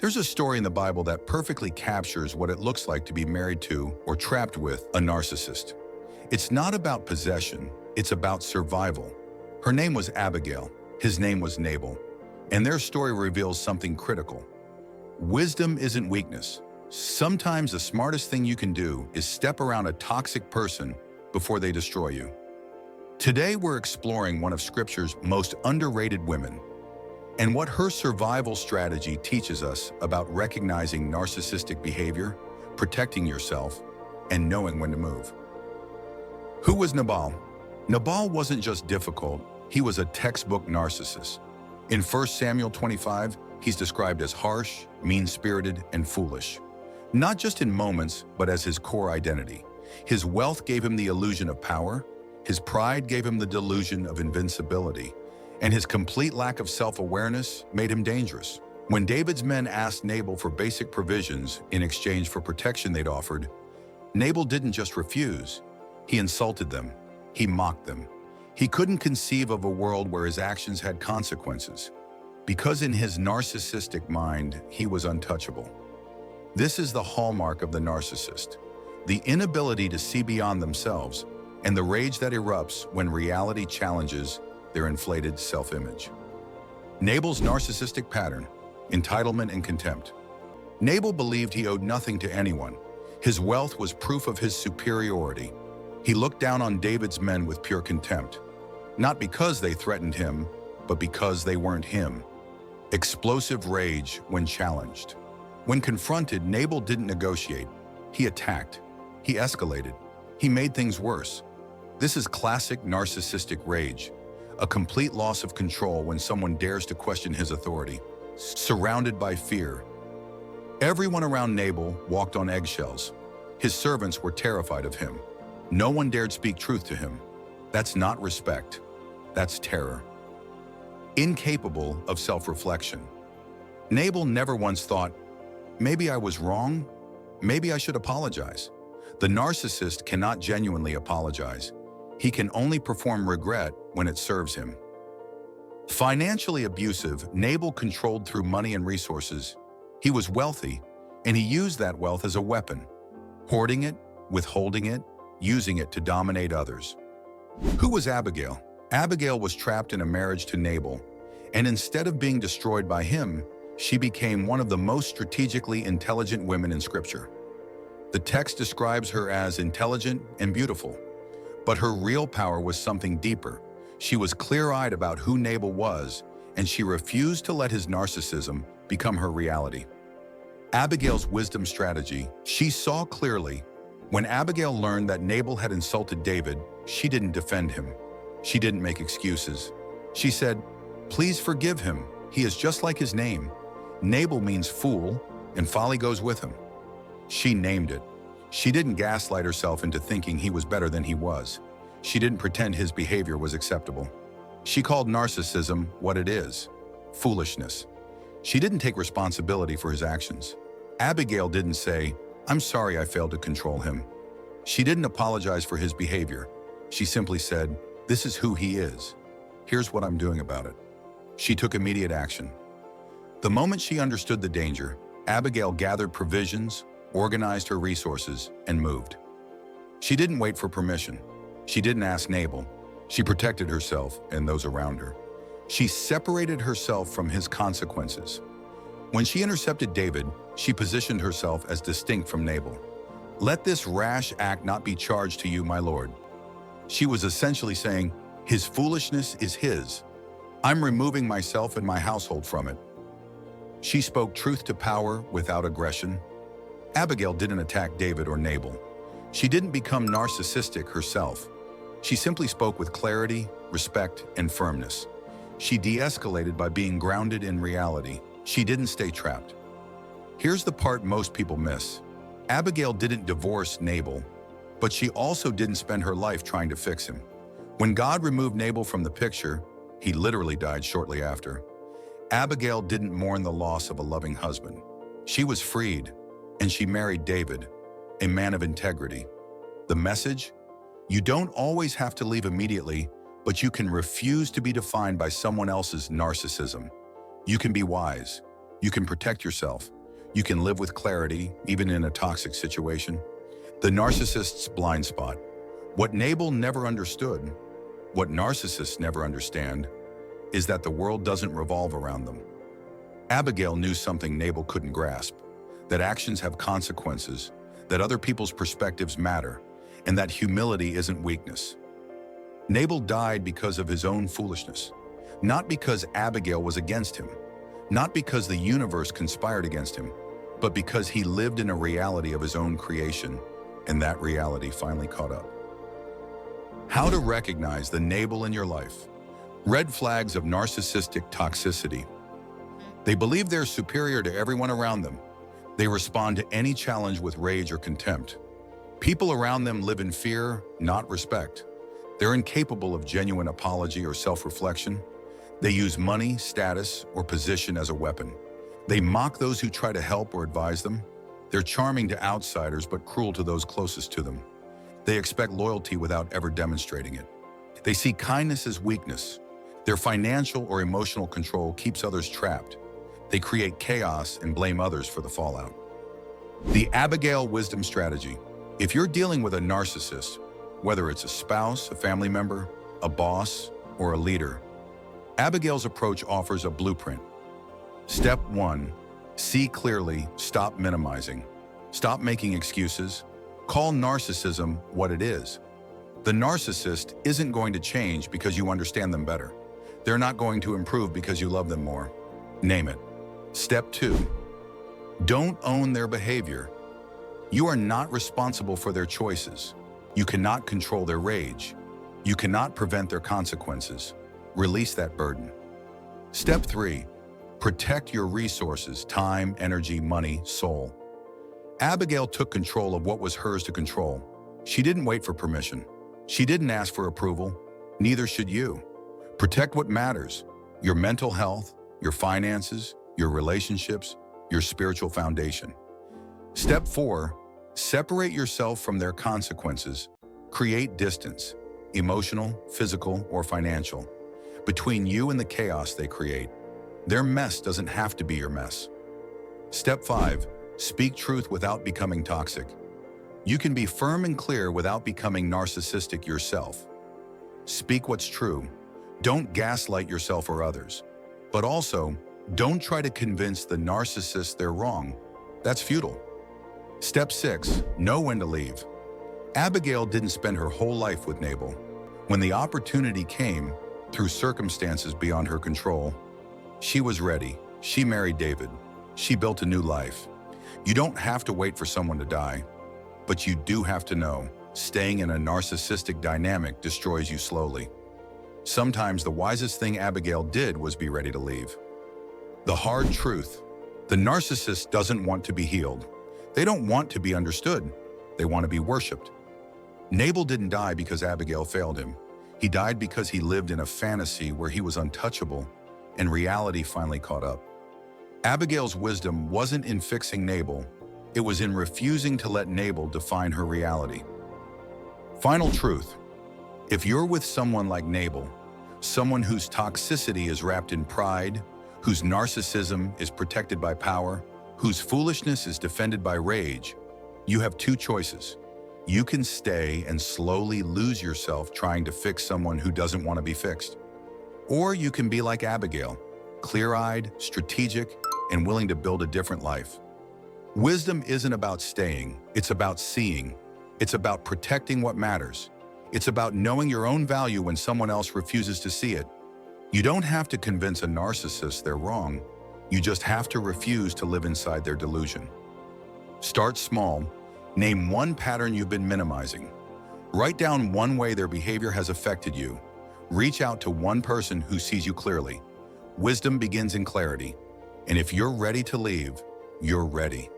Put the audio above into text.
There's a story in the Bible that perfectly captures what it looks like to be married to or trapped with a narcissist. It's not about possession, it's about survival. Her name was Abigail, his name was Nabal, and their story reveals something critical. Wisdom isn't weakness. Sometimes the smartest thing you can do is step around a toxic person before they destroy you. Today we're exploring one of Scripture's most underrated women, and what her survival strategy teaches us about recognizing narcissistic behavior, protecting yourself, and knowing when to move. Who was Nabal? Nabal wasn't just difficult, he was a textbook narcissist. In 1 Samuel 25, he's described as harsh, mean-spirited, and foolish. Not just in moments, but as his core identity. His wealth gave him the illusion of power, his pride gave him the delusion of invincibility, and his complete lack of self-awareness made him dangerous. When David's men asked Nabal for basic provisions in exchange for protection they'd offered, Nabal didn't just refuse, he insulted them, he mocked them. He couldn't conceive of a world where his actions had consequences, because in his narcissistic mind, he was untouchable. This is the hallmark of the narcissist, the inability to see beyond themselves and the rage that erupts when reality challenges their inflated self-image. Nabal's narcissistic pattern: entitlement and contempt. Nabal believed he owed nothing to anyone. His wealth was proof of his superiority. He looked down on David's men with pure contempt, not because they threatened him, but because they weren't him. Explosive rage when challenged. When confronted, Nabal didn't negotiate. He attacked. He escalated. He made things worse. This is classic narcissistic rage, a complete loss of control when someone dares to question his authority. Surrounded by fear. Everyone around Nabal walked on eggshells. His servants were terrified of him. No one dared speak truth to him. That's not respect. That's terror. Incapable of self-reflection. Nabal never once thought, maybe I was wrong, maybe I should apologize. The narcissist cannot genuinely apologize. He can only perform regret when it serves him. Financially abusive, Nabal controlled through money and resources. He was wealthy, and he used that wealth as a weapon, hoarding it, withholding it, using it to dominate others. Who was Abigail? Abigail was trapped in a marriage to Nabal, and instead of being destroyed by him, she became one of the most strategically intelligent women in Scripture. The text describes her as intelligent and beautiful, but her real power was something deeper. She was clear-eyed about who Nabal was, and she refused to let his narcissism become her reality. Abigail's wisdom strategy: she saw clearly. When Abigail learned that Nabal had insulted David, she didn't defend him. She didn't make excuses. She said, "Please forgive him. He is just like his name. Nabal means fool, and folly goes with him." She named it. She didn't gaslight herself into thinking he was better than he was. She didn't pretend his behavior was acceptable. She called narcissism what it is: foolishness. She didn't take responsibility for his actions. Abigail didn't say, "I'm sorry I failed to control him." She didn't apologize for his behavior. She simply said, "This is who he is. Here's what I'm doing about it." She took immediate action. The moment she understood the danger, Abigail gathered provisions, organized her resources, and moved. She didn't wait for permission. She didn't ask Nabal. She protected herself and those around her. She separated herself from his consequences. When she intercepted David, she positioned herself as distinct from Nabal. "Let this rash act not be charged to you, my lord." She was essentially saying, his foolishness is his. I'm removing myself and my household from it. She spoke truth to power without aggression. Abigail didn't attack David or Nabal. She didn't become narcissistic herself. She simply spoke with clarity, respect, and firmness. She de-escalated by being grounded in reality. She didn't stay trapped. Here's the part most people miss. Abigail didn't divorce Nabal, but she also didn't spend her life trying to fix him. When God removed Nabal from the picture, he literally died shortly after. Abigail didn't mourn the loss of a loving husband. She was freed, and she married David, a man of integrity. The message? You don't always have to leave immediately, but you can refuse to be defined by someone else's narcissism. You can be wise. You can protect yourself. You can live with clarity, even in a toxic situation. The narcissist's blind spot. What Nabal never understood, what narcissists never understand, is that the world doesn't revolve around them. Abigail knew something Nabal couldn't grasp, that actions have consequences, that other people's perspectives matter, and that humility isn't weakness. Nabal died because of his own foolishness, not because Abigail was against him, not because the universe conspired against him, but because he lived in a reality of his own creation, and that reality finally caught up. How to recognize the Nabal in your life. Red flags of narcissistic toxicity. They believe they're superior to everyone around them. They respond to any challenge with rage or contempt. People around them live in fear, not respect. They're incapable of genuine apology or self-reflection. They use money, status, or position as a weapon. They mock those who try to help or advise them. They're charming to outsiders but cruel to those closest to them. They expect loyalty without ever demonstrating it. They see kindness as weakness. Their financial or emotional control keeps others trapped. They create chaos and blame others for the fallout. The Abigail wisdom strategy. If you're dealing with a narcissist, whether it's a spouse, a family member, a boss, or a leader, Abigail's approach offers a blueprint. Step 1, see clearly, stop minimizing. Stop making excuses. Call narcissism what it is. The narcissist isn't going to change because you understand them better. They're not going to improve because you love them more. Name it. Step 2, don't own their behavior. You are not responsible for their choices. You cannot control their rage. You cannot prevent their consequences. Release that burden. Step 3, protect your resources, time, energy, money, soul. Abigail took control of what was hers to control. She didn't wait for permission. She didn't ask for approval. Neither should you. Protect what matters: your mental health, your finances, your relationships, your spiritual foundation. Step 4, separate yourself from their consequences. Create distance, emotional, physical, or financial, between you and the chaos they create. Their mess doesn't have to be your mess. Step 5, speak truth without becoming toxic. You can be firm and clear without becoming narcissistic yourself. Speak what's true. Don't gaslight yourself or others. But also, don't try to convince the narcissist they're wrong. That's futile. Step 6, know when to leave. Abigail didn't spend her whole life with Nabal. When the opportunity came, through circumstances beyond her control, she was ready. She married David. She built a new life. You don't have to wait for someone to die, but you do have to know, staying in a narcissistic dynamic destroys you slowly. Sometimes the wisest thing Abigail did was be ready to leave. The hard truth: the narcissist doesn't want to be healed. They don't want to be understood. They want to be worshipped. Nabal didn't die because Abigail failed him. He died because he lived in a fantasy where he was untouchable, and reality finally caught up. Abigail's wisdom wasn't in fixing Nabal. It was in refusing to let Nabal define her reality. Final truth: if you're with someone like Nabal, someone whose toxicity is wrapped in pride, whose narcissism is protected by power, whose foolishness is defended by rage, you have two choices. You can stay and slowly lose yourself trying to fix someone who doesn't want to be fixed. Or you can be like Abigail, clear-eyed, strategic, and willing to build a different life. Wisdom isn't about staying, it's about seeing. It's about protecting what matters. It's about knowing your own value when someone else refuses to see it. You don't have to convince a narcissist they're wrong. You just have to refuse to live inside their delusion. Start small. Name one pattern you've been minimizing. Write down one way their behavior has affected you. Reach out to one person who sees you clearly. Wisdom begins in clarity. And if you're ready to leave, you're ready.